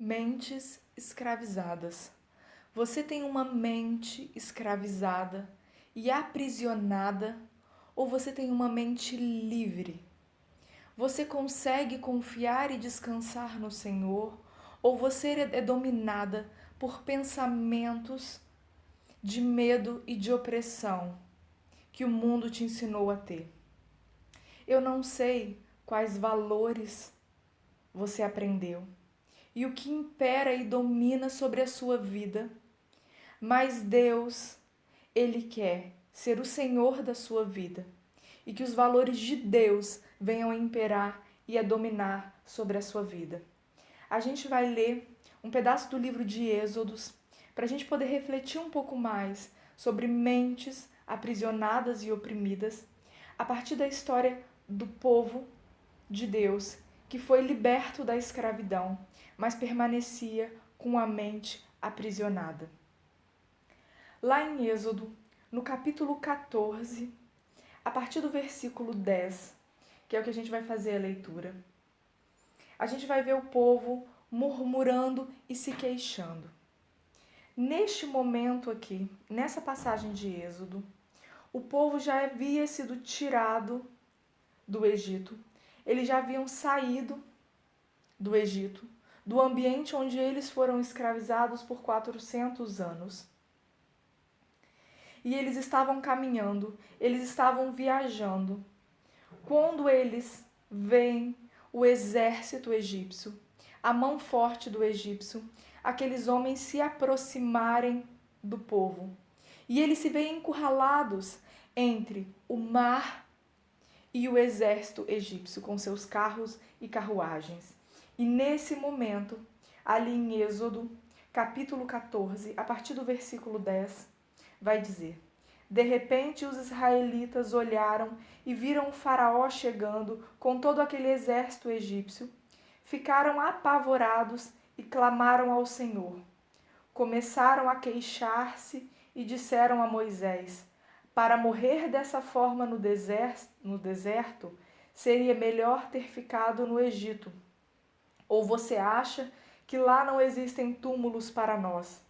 Mentes escravizadas. Você tem uma mente escravizada e aprisionada, ou você tem uma mente livre? Você consegue confiar e descansar no Senhor, ou você é dominada por pensamentos de medo e de opressão que o mundo te ensinou a ter? Eu não sei quais valores você aprendeu e o que impera e domina sobre a sua vida, mas Deus, Ele quer ser o Senhor da sua vida e que os valores de Deus venham a imperar e a dominar sobre a sua vida. A gente vai ler um pedaço do livro de Êxodos para a gente poder refletir um pouco mais sobre mentes aprisionadas e oprimidas a partir da história do povo de Deus que foi liberto da escravidão, mas permanecia com a mente aprisionada. Lá em Êxodo, no capítulo 14, a partir do versículo 10, que é o que a gente vai fazer a leitura, a gente vai ver o povo murmurando e se queixando. Neste momento aqui, nessa passagem de Êxodo, o povo já havia sido tirado do Egito, eles já haviam saído do Egito, do ambiente onde eles foram escravizados por 400 anos. E eles estavam caminhando, eles estavam viajando. Quando eles veem o exército egípcio, a mão forte do egípcio, aqueles homens se aproximarem do povo. E eles se veem encurralados entre o mar e o exército egípcio, com seus carros e carruagens. E nesse momento, ali em Êxodo, capítulo 14, a partir do versículo 10, vai dizer: De repente os israelitas olharam e viram o faraó chegando com todo aquele exército egípcio. Ficaram apavorados e clamaram ao Senhor. Começaram a queixar-se e disseram a Moisés: Para morrer dessa forma no deserto, seria melhor ter ficado no Egito. Ou você acha que lá não existem túmulos para nós?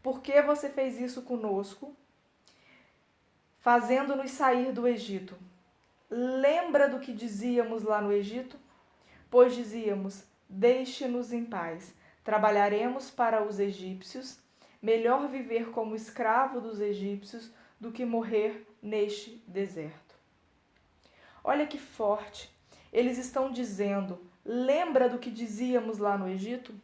Por que você fez isso conosco, fazendo-nos sair do Egito? Lembra do que dizíamos lá no Egito? Pois dizíamos: Deixe-nos em paz, trabalharemos para os egípcios, melhor viver como escravo dos egípcios do que morrer neste deserto. Olha que forte! Eles estão dizendo: lembra do que dizíamos lá no Egito?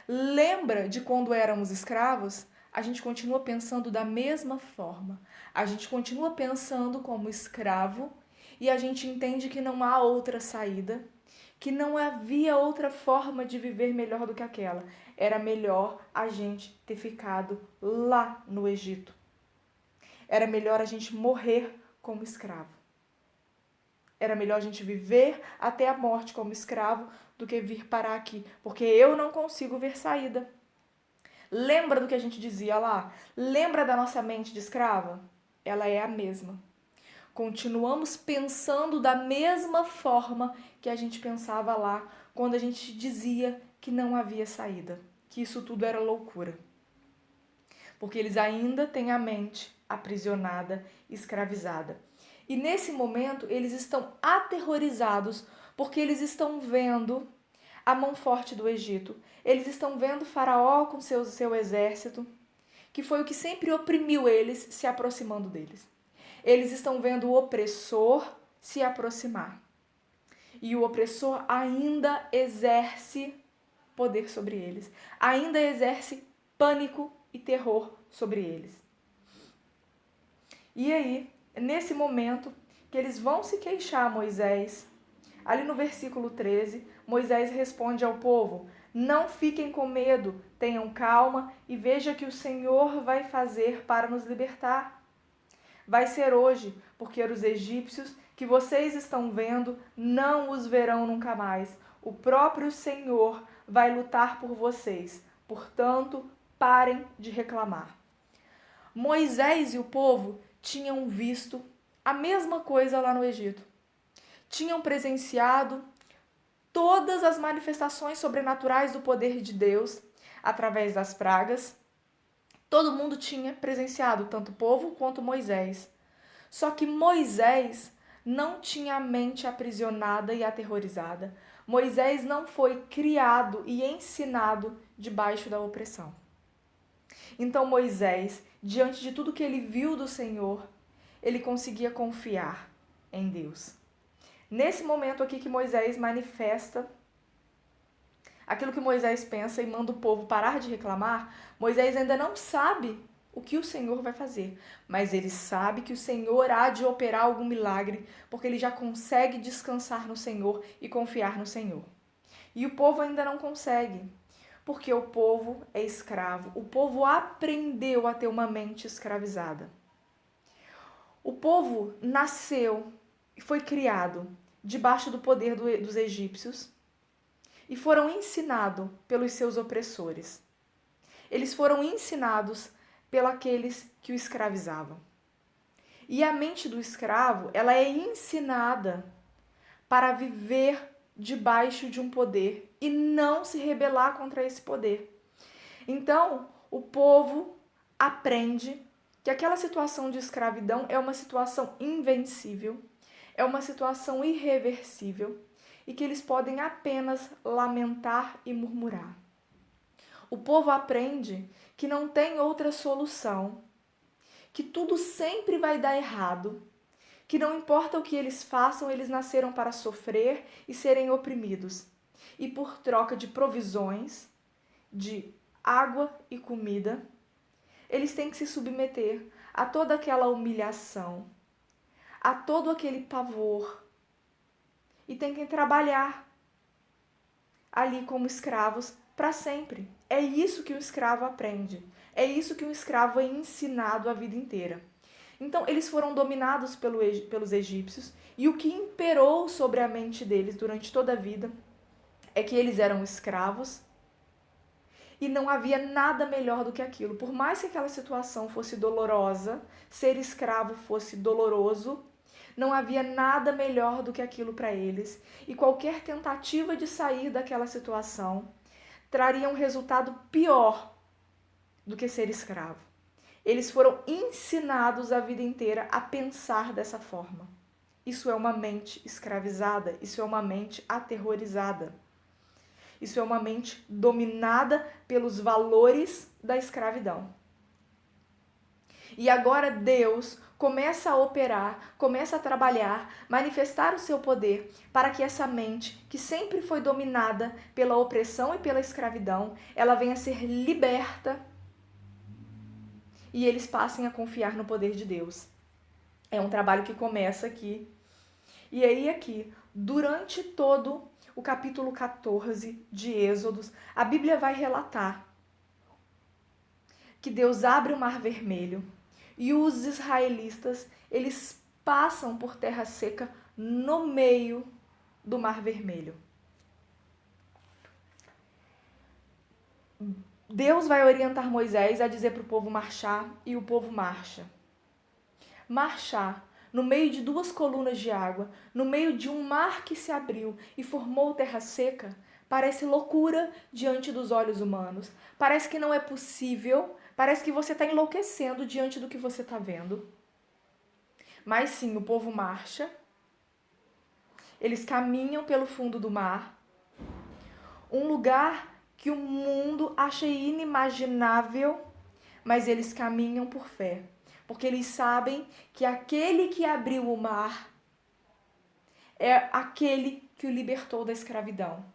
Lembra de quando éramos escravos? A gente continua pensando da mesma forma. A gente continua pensando como escravo e a gente entende que não há outra saída, que não havia outra forma de viver melhor do que aquela. Era melhor a gente ter ficado lá no Egito. Era melhor a gente morrer como escravo. Era melhor a gente viver até a morte como escravo do que vir parar aqui, porque eu não consigo ver saída. Lembra do que a gente dizia lá? Lembra da nossa mente de escrava? Ela é a mesma. Continuamos pensando da mesma forma que a gente pensava lá, quando a gente dizia que não havia saída, que isso tudo era loucura. Porque eles ainda têm a mente aprisionada, escravizada. E nesse momento eles estão aterrorizados porque eles estão vendo a mão forte do Egito. Eles estão vendo Faraó com seu exército, que foi o que sempre oprimiu eles, se aproximando deles. Eles estão vendo o opressor se aproximar. E o opressor ainda exerce poder sobre eles, ainda exerce pânico e terror sobre eles. E aí, nesse momento que eles vão se queixar a Moisés, ali no versículo 13, Moisés responde ao povo: Não fiquem com medo, tenham calma e veja que o Senhor vai fazer para nos libertar. Vai ser hoje, porque os egípcios que vocês estão vendo não os verão nunca mais. O próprio Senhor vai lutar por vocês. Portanto, parem de reclamar. Moisés e o povo tinham visto a mesma coisa lá no Egito. Tinham presenciado todas as manifestações sobrenaturais do poder de Deus através das pragas. Todo mundo tinha presenciado, tanto o povo quanto Moisés. Só que Moisés não tinha a mente aprisionada e aterrorizada. Moisés não foi criado e ensinado debaixo da opressão. Então Moisés, diante de tudo que ele viu do Senhor, ele conseguia confiar em Deus. Nesse momento aqui que Moisés manifesta aquilo que Moisés pensa e manda o povo parar de reclamar, Moisés ainda não sabe o que o Senhor vai fazer, mas ele sabe que o Senhor há de operar algum milagre, porque ele já consegue descansar no Senhor e confiar no Senhor. E o povo ainda não consegue, porque o povo é escravo, o povo aprendeu a ter uma mente escravizada. O povo nasceu e foi criado debaixo do poder dos egípcios e foram ensinados pelos seus opressores. Eles foram ensinados pelos que o escravizavam. E a mente do escravo, ela é ensinada para viver debaixo de um poder e não se rebelar contra esse poder. Então, o povo aprende que aquela situação de escravidão é uma situação invencível, é uma situação irreversível e que eles podem apenas lamentar e murmurar. O povo aprende que não tem outra solução, que tudo sempre vai dar errado, que não importa o que eles façam, eles nasceram para sofrer e serem oprimidos. E por troca de provisões, de água e comida, eles têm que se submeter a toda aquela humilhação, a todo aquele pavor, e têm que trabalhar ali como escravos para sempre. É isso que o escravo aprende. É isso que o escravo é ensinado a vida inteira. Então, eles foram dominados pelos egípcios e o que imperou sobre a mente deles durante toda a vida é que eles eram escravos e não havia nada melhor do que aquilo. Por mais que aquela situação fosse dolorosa, ser escravo fosse doloroso, não havia nada melhor do que aquilo para eles. E qualquer tentativa de sair daquela situação traria um resultado pior do que ser escravo. Eles foram ensinados a vida inteira a pensar dessa forma. Isso é uma mente escravizada, isso é uma mente aterrorizada. Isso é uma mente dominada pelos valores da escravidão. E agora Deus começa a operar, começa a trabalhar, manifestar o seu poder para que essa mente, que sempre foi dominada pela opressão e pela escravidão, ela venha a ser liberta e eles passem a confiar no poder de Deus. É um trabalho que começa aqui. E aí aqui, durante todo o capítulo 14 de Êxodos, a Bíblia vai relatar que Deus abre o Mar Vermelho e os israelitas, eles passam por terra seca no meio do Mar Vermelho. Deus vai orientar Moisés a dizer para o povo marchar e o povo marcha. Marchar no meio de duas colunas de água, no meio de um mar que se abriu e formou terra seca, parece loucura diante dos olhos humanos. Parece que não é possível, parece que você está enlouquecendo diante do que você está vendo. Mas sim, o povo marcha, eles caminham pelo fundo do mar, um lugar que o mundo acha inimaginável, mas eles caminham por fé, porque eles sabem que aquele que abriu o mar é aquele que o libertou da escravidão.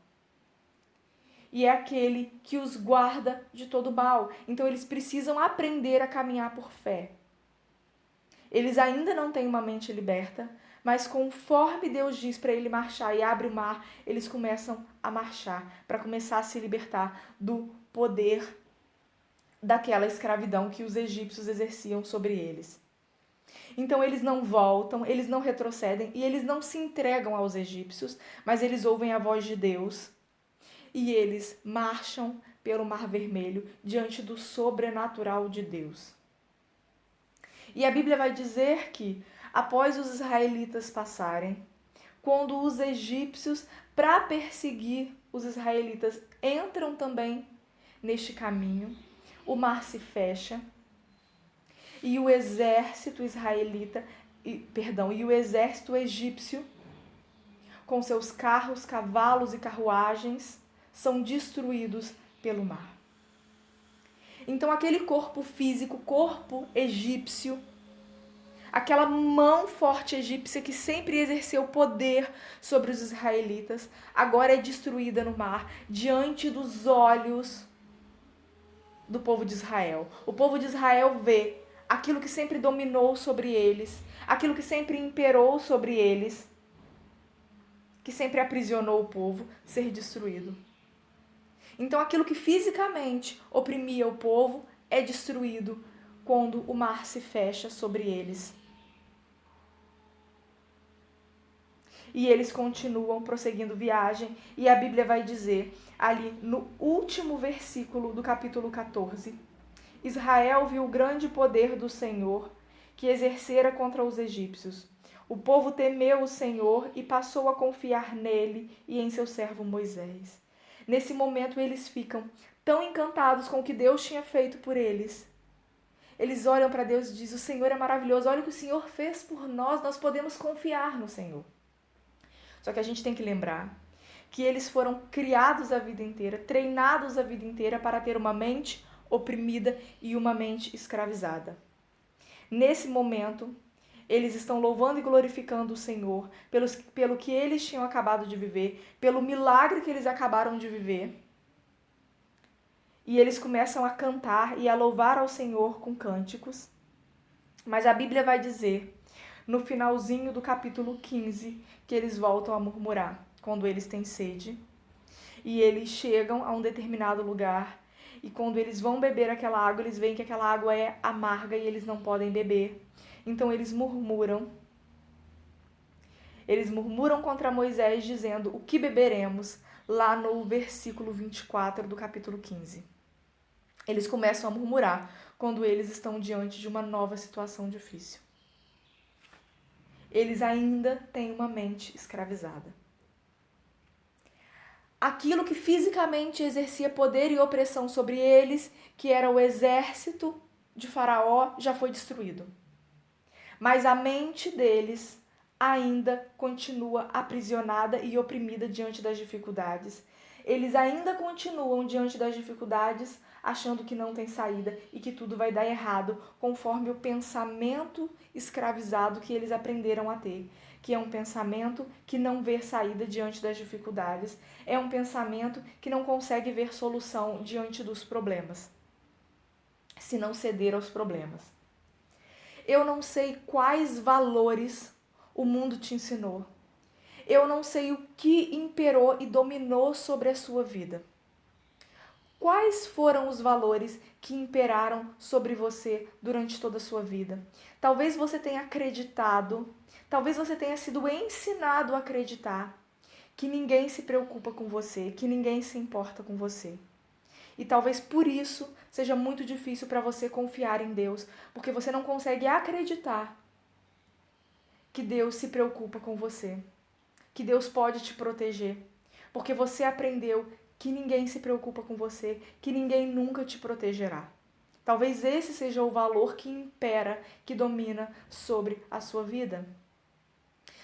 E é aquele que os guarda de todo mal. Então eles precisam aprender a caminhar por fé. Eles ainda não têm uma mente liberta, mas conforme Deus diz para ele marchar e abre o mar, eles começam a marchar para começar a se libertar do poder daquela escravidão que os egípcios exerciam sobre eles. Então eles não voltam, eles não retrocedem e eles não se entregam aos egípcios, mas eles ouvem a voz de Deus e eles marcham pelo Mar Vermelho diante do sobrenatural de Deus. E a Bíblia vai dizer que, após os israelitas passarem, quando os egípcios para perseguir os israelitas entram também neste caminho. O mar se fecha e o exército egípcio, com seus carros, cavalos e carruagens, são destruídos pelo mar. Então aquele corpo físico, corpo egípcio, aquela mão forte egípcia que sempre exerceu poder sobre os israelitas, agora é destruída no mar, diante dos olhos do povo de Israel. O povo de Israel vê aquilo que sempre dominou sobre eles, aquilo que sempre imperou sobre eles, que sempre aprisionou o povo, ser destruído. Então aquilo que fisicamente oprimia o povo é destruído quando o mar se fecha sobre eles. E eles continuam prosseguindo viagem, e a Bíblia vai dizer, ali no último versículo do capítulo 14, Israel viu o grande poder do Senhor que exercera contra os egípcios. O povo temeu o Senhor e passou a confiar nele e em seu servo Moisés. Nesse momento eles ficam tão encantados com o que Deus tinha feito por eles. Eles olham para Deus e dizem, o Senhor é maravilhoso, olha o que o Senhor fez por nós, nós podemos confiar no Senhor. Só que a gente tem que lembrar que eles foram criados a vida inteira, treinados a vida inteira para ter uma mente oprimida e uma mente escravizada. Nesse momento, eles estão louvando e glorificando o Senhor pelo que eles tinham acabado de viver, pelo milagre que eles acabaram de viver. E eles começam a cantar e a louvar ao Senhor com cânticos. Mas a Bíblia vai dizer, no finalzinho do capítulo 15, que eles voltam a murmurar quando eles têm sede. E eles chegam a um determinado lugar e quando eles vão beber aquela água, eles veem que aquela água é amarga e eles não podem beber. Então eles murmuram. Eles murmuram contra Moisés dizendo, o que beberemos? Lá no versículo 24 do capítulo 15. Eles começam a murmurar quando eles estão diante de uma nova situação difícil. Eles ainda têm uma mente escravizada. Aquilo que fisicamente exercia poder e opressão sobre eles, que era o exército de Faraó, já foi destruído. Mas a mente deles ainda continua aprisionada e oprimida diante das dificuldades. Eles ainda continuam diante das dificuldades, achando que não tem saída e que tudo vai dar errado, conforme o pensamento escravizado que eles aprenderam a ter, que é um pensamento que não vê saída diante das dificuldades, é um pensamento que não consegue ver solução diante dos problemas, se não ceder aos problemas. Eu não sei quais valores o mundo te ensinou. Eu não sei o que imperou e dominou sobre a sua vida. Quais foram os valores que imperaram sobre você durante toda a sua vida? Talvez você tenha acreditado, talvez você tenha sido ensinado a acreditar que ninguém se preocupa com você, que ninguém se importa com você. E talvez por isso seja muito difícil para você confiar em Deus, porque você não consegue acreditar que Deus se preocupa com você, que Deus pode te proteger, porque você aprendeu que ninguém se preocupa com você, que ninguém nunca te protegerá. Talvez esse seja o valor que impera, que domina sobre a sua vida.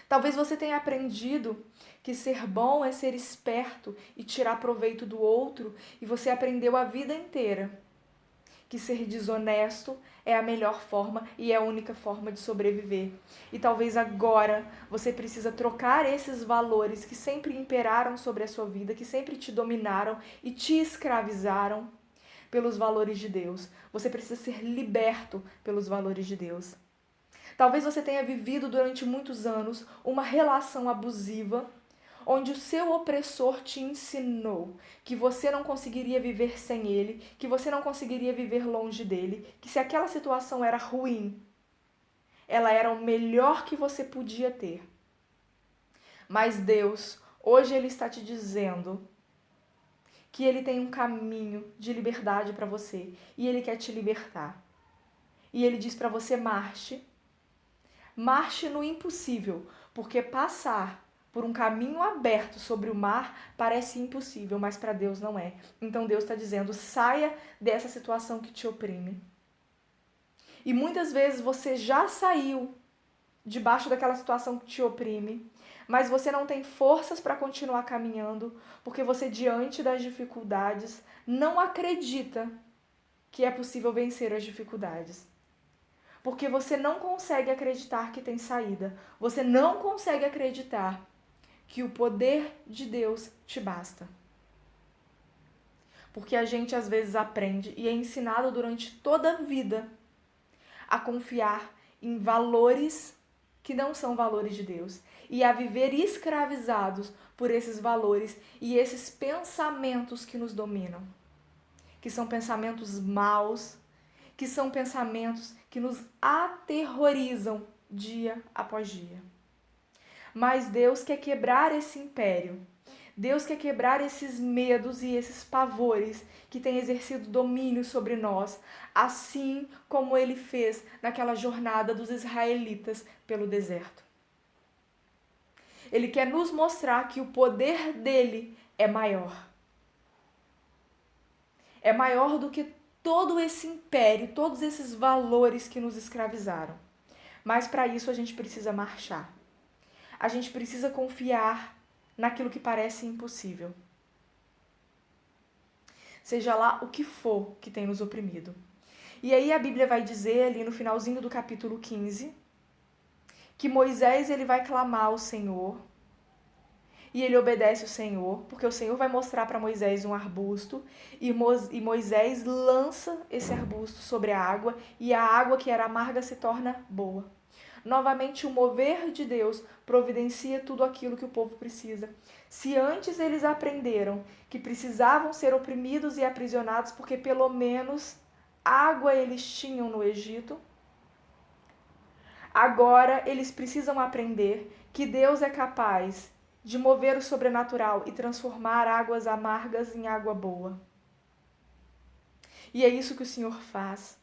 Talvez você tenha aprendido que ser bom é ser esperto e tirar proveito do outro, e você aprendeu a vida inteira que ser desonesto é a melhor forma e é a única forma de sobreviver. E talvez agora você precisa trocar esses valores que sempre imperaram sobre a sua vida, que sempre te dominaram e te escravizaram, pelos valores de Deus. Você precisa ser liberto pelos valores de Deus. Talvez você tenha vivido durante muitos anos uma relação abusiva, onde o seu opressor te ensinou que você não conseguiria viver sem ele, que você não conseguiria viver longe dele, que se aquela situação era ruim, ela era o melhor que você podia ter. Mas Deus, hoje Ele está te dizendo que Ele tem um caminho de liberdade para você e Ele quer te libertar. E Ele diz para você, marche no impossível, porque passar por um caminho aberto sobre o mar parece impossível, mas para Deus não é. Então Deus está dizendo, saia dessa situação que te oprime. E muitas vezes você já saiu debaixo daquela situação que te oprime, mas você não tem forças para continuar caminhando, porque você, diante das dificuldades, não acredita que é possível vencer as dificuldades. Porque você não consegue acreditar que tem saída. Você não consegue acreditar que o poder de Deus te basta. Porque a gente às vezes aprende e é ensinado durante toda a vida a confiar em valores que não são valores de Deus e a viver escravizados por esses valores e esses pensamentos que nos dominam, que são pensamentos maus, que são pensamentos que nos aterrorizam dia após dia. Mas Deus quer quebrar esse império. Deus quer quebrar esses medos e esses pavores que têm exercido domínio sobre nós, assim como Ele fez naquela jornada dos israelitas pelo deserto. Ele quer nos mostrar que o poder dele é maior. É maior do que todo esse império, todos esses valores que nos escravizaram. Mas para isso a gente precisa marchar. A gente precisa confiar naquilo que parece impossível. Seja lá o que for que tem nos oprimido. E aí a Bíblia vai dizer ali no finalzinho do capítulo 15 que Moisés ele vai clamar ao Senhor e ele obedece o Senhor, porque o Senhor vai mostrar para Moisés um arbusto e Moisés lança esse arbusto sobre a água e a água que era amarga se torna boa. Novamente, o mover de Deus providencia tudo aquilo que o povo precisa. Se antes eles aprenderam que precisavam ser oprimidos e aprisionados porque pelo menos água eles tinham no Egito, agora eles precisam aprender que Deus é capaz de mover o sobrenatural e transformar águas amargas em água boa. E é isso que o Senhor faz.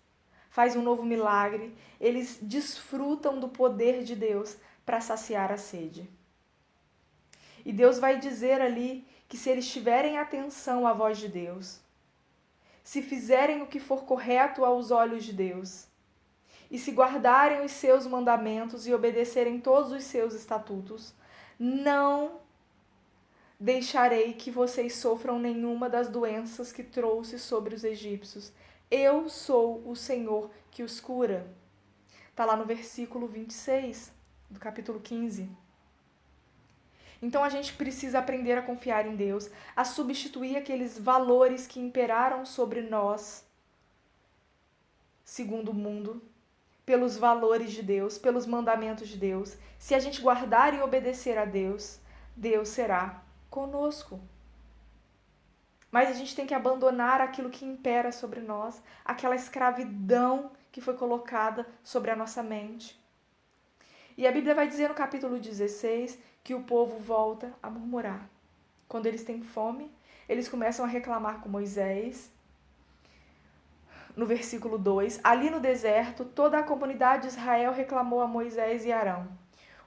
Faz um novo milagre, eles desfrutam do poder de Deus para saciar a sede. E Deus vai dizer ali que se eles tiverem atenção à voz de Deus, se fizerem o que for correto aos olhos de Deus, e se guardarem os seus mandamentos e obedecerem todos os seus estatutos, não deixarei que vocês sofram nenhuma das doenças que trouxe sobre os egípcios. Eu sou o Senhor que os cura. Está lá no versículo 26 do capítulo 15. Então a gente precisa aprender a confiar em Deus, a substituir aqueles valores que imperaram sobre nós, segundo o mundo, pelos valores de Deus, pelos mandamentos de Deus. Se a gente guardar e obedecer a Deus, Deus será conosco. Mas a gente tem que abandonar aquilo que impera sobre nós, aquela escravidão que foi colocada sobre a nossa mente. E a Bíblia vai dizer no capítulo 16 que o povo volta a murmurar. Quando eles têm fome, eles começam a reclamar com Moisés. No versículo 2, ali no deserto, toda a comunidade de Israel reclamou a Moisés e Arão.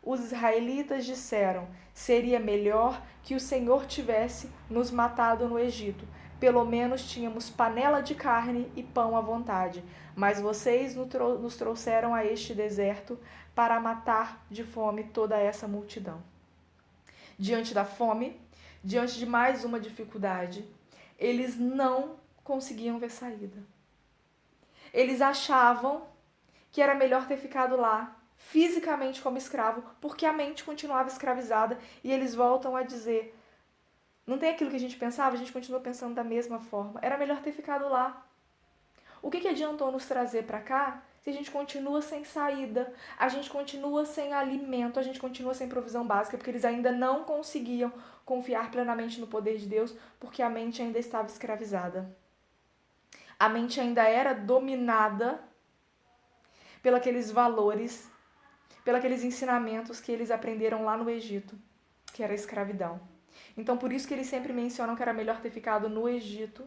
Os israelitas disseram: seria melhor que o Senhor tivesse nos matado no Egito. Pelo menos tínhamos panela de carne e pão à vontade. Mas vocês nos trouxeram a este deserto para matar de fome toda essa multidão. Diante da fome, diante de mais uma dificuldade, eles não conseguiam ver saída. Eles achavam que era melhor ter ficado lá, fisicamente como escravo, porque a mente continuava escravizada, e eles voltam a dizer: não tem aquilo que a gente pensava, a gente continua pensando da mesma forma, era melhor ter ficado lá. O que adiantou nos trazer para cá se a gente continua sem saída, a gente continua sem alimento, a gente continua sem provisão básica, porque eles ainda não conseguiam confiar plenamente no poder de Deus, porque a mente ainda estava escravizada. A mente ainda era dominada pelos valores, pelos ensinamentos que eles aprenderam lá no Egito, que era a escravidão. Então, por isso que eles sempre mencionam que era melhor ter ficado no Egito,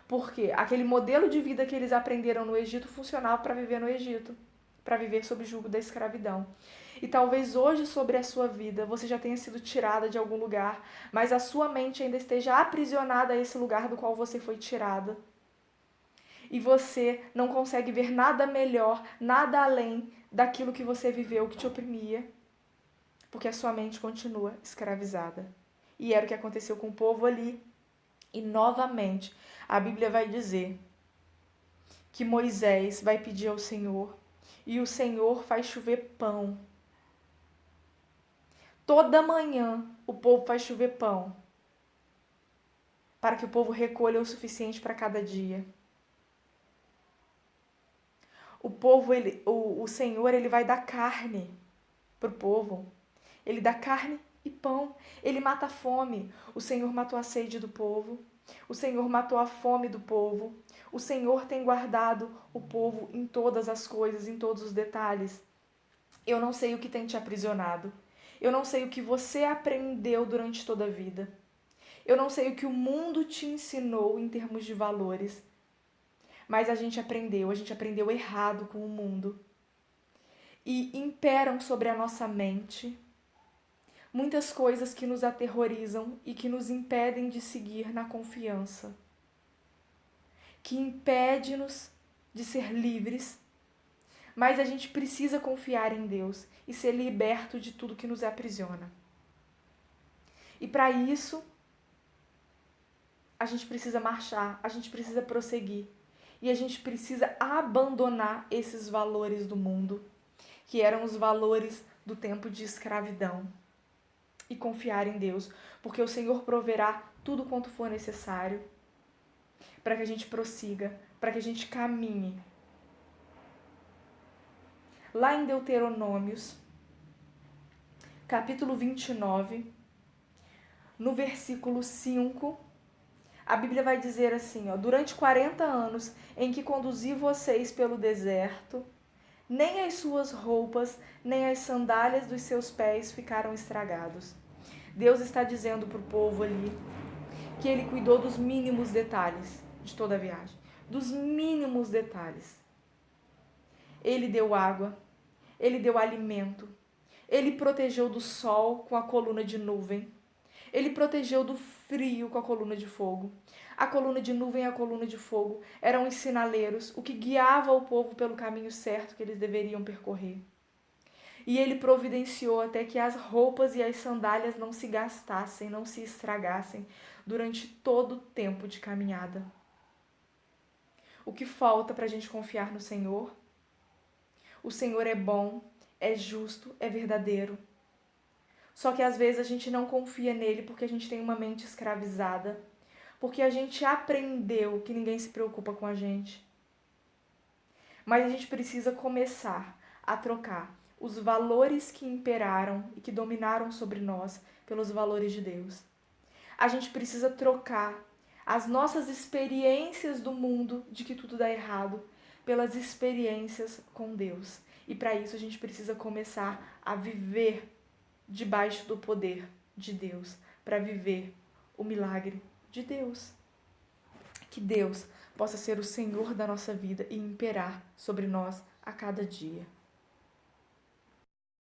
porque aquele modelo de vida que eles aprenderam no Egito funcionava para viver no Egito, para viver sob o jugo da escravidão. E talvez hoje sobre a sua vida você já tenha sido tirada de algum lugar, mas a sua mente ainda esteja aprisionada a esse lugar do qual você foi tirada. E você não consegue ver nada melhor, nada além daquilo que você viveu, que te oprimia, porque a sua mente continua escravizada. E era o que aconteceu com o povo ali. E novamente, a Bíblia vai dizer que Moisés vai pedir ao Senhor e o Senhor faz chover pão. Toda manhã o povo faz chover pão para que o povo recolha o suficiente para cada dia. O Senhor, ele vai dar carne para o povo. Ele dá carne e pão. Ele mata a fome. O Senhor matou a sede do povo. O Senhor matou a fome do povo. O Senhor tem guardado o povo em todas as coisas, em todos os detalhes. Eu não sei o que tem te aprisionado. Eu não sei o que você aprendeu durante toda a vida. Eu não sei o que o mundo te ensinou em termos de valores. Mas a gente aprendeu errado com o mundo. E imperam sobre a nossa mente muitas coisas que nos aterrorizam e que nos impedem de seguir na confiança. Que impede-nos de ser livres. Mas a gente precisa confiar em Deus e ser liberto de tudo que nos aprisiona. E para isso, a gente precisa marchar, a gente precisa prosseguir. E a gente precisa abandonar esses valores do mundo, que eram os valores do tempo de escravidão. E confiar em Deus, porque o Senhor proverá tudo quanto for necessário para que a gente prossiga, para que a gente caminhe. Lá em Deuteronômios, capítulo 29, no versículo 5, a Bíblia vai dizer assim, durante 40 anos em que conduzi vocês pelo deserto, nem as suas roupas, nem as sandálias dos seus pés ficaram estragados. Deus está dizendo para o povo ali que ele cuidou dos mínimos detalhes de toda a viagem. Dos mínimos detalhes. Ele deu água, ele deu alimento, ele protegeu do sol com a coluna de nuvem, ele protegeu do frio com a coluna de fogo. A coluna de nuvem e a coluna de fogo eram os sinaleiros, o que guiava o povo pelo caminho certo que eles deveriam percorrer. E ele providenciou até que as roupas e as sandálias não se gastassem, não se estragassem durante todo o tempo de caminhada. O que falta para a gente confiar no Senhor? O Senhor é bom, é justo, é verdadeiro. Só que às vezes a gente não confia nele porque a gente tem uma mente escravizada, porque a gente aprendeu que ninguém se preocupa com a gente. Mas a gente precisa começar a trocar os valores que imperaram e que dominaram sobre nós pelos valores de Deus. A gente precisa trocar as nossas experiências do mundo de que tudo dá errado pelas experiências com Deus. E para isso a gente precisa começar a viver debaixo do poder de Deus, para viver o milagre de Deus. Que Deus possa ser o Senhor da nossa vida e imperar sobre nós a cada dia.